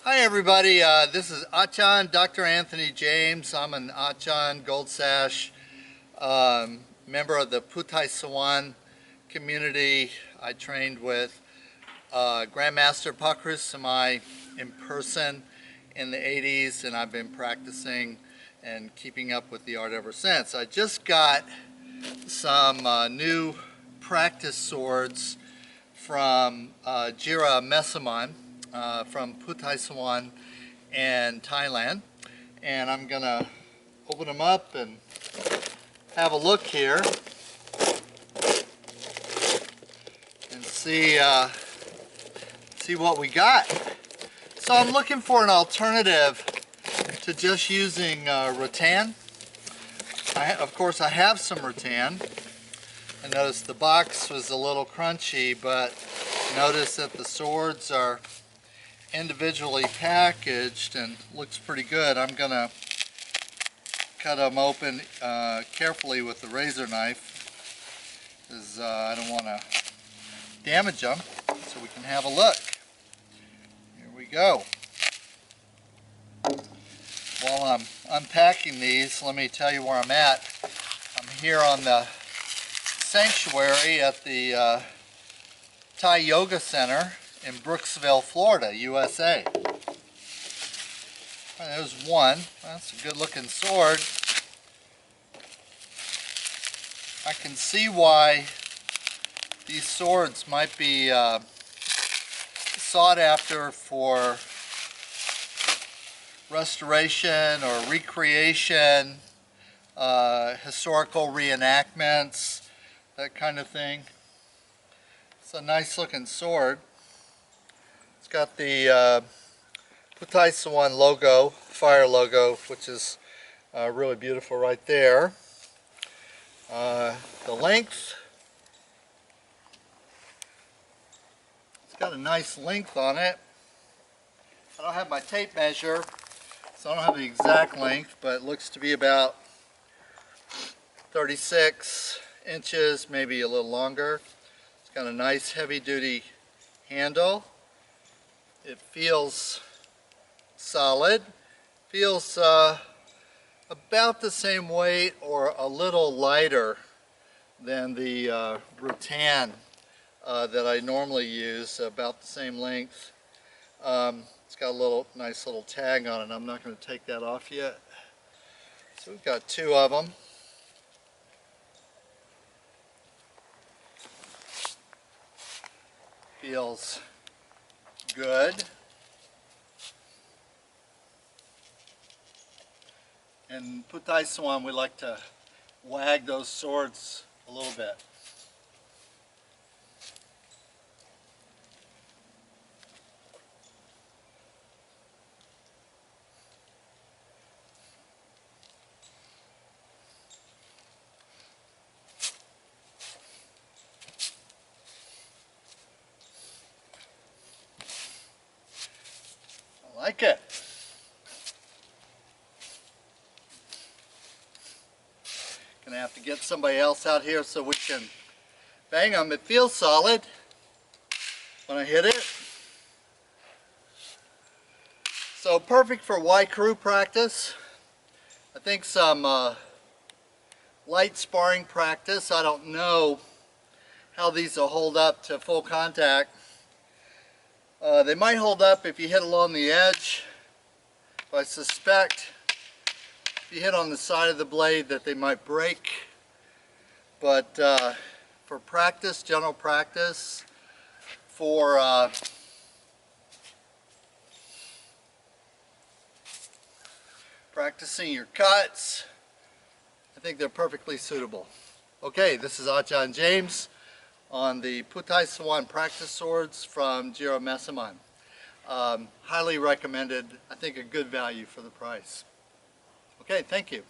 Hi everybody, this is Ajahn Dr. Anthony James. I'm an Ajahn Gold Sash member of the Buddhai Sawan community. I trained with Grandmaster Khruu Jira in person in the 80s, and I've been practicing and keeping up with the art ever since. I just got some new practice swords from Jira Mesamarn from Buddhai Sawan in Thailand, and I'm gonna open them up and have a look here and see what we got. So I'm looking for an alternative to just using rattan. Of course I have some rattan. I noticed the box was a little crunchy, but notice that the swords are individually packaged and looks pretty good. I'm gonna cut them open carefully with the razor knife, because I don't want to damage them, so we can have a look. Here we go. While I'm unpacking these, let me tell you where I'm at. I'm here on the sanctuary at the Thai Yoga Center in Brooksville, Florida, USA. There's one. That's a good looking sword. I can see why these swords might be sought after for restoration or recreation, historical reenactments, that kind of thing. It's a nice looking sword. It's got the Buddhai Sawan logo, fire logo, which is really beautiful right there. The length, it's got a nice length on it. I don't have my tape measure, so I don't have the exact length, but it looks to be about 36 inches, maybe a little longer. It's got a nice heavy-duty handle. It feels solid, feels about the same weight or a little lighter than the rattan that I normally use, about the same length. It's got a nice little tag on it. I'm not going to take that off yet. So we've got two of them. Feels good. In Buddhai Sawan, we like to wag those swords a little bit. I like it. Gonna have to get somebody else out here so we can bang them. It feels solid when I hit it. So perfect for Wai Khruu practice. I think some light sparring practice. I don't know how these will hold up to full contact. They might hold up if you hit along the edge, but I suspect if you hit on the side of the blade that they might break. But for practice, general practice, for practicing your cuts, I think they're perfectly suitable. Okay, this is Ajahn James on the Buddhai Sawan practice swords from Jira Mesamarn. Highly recommended. I think a good value for the price. Okay, thank you.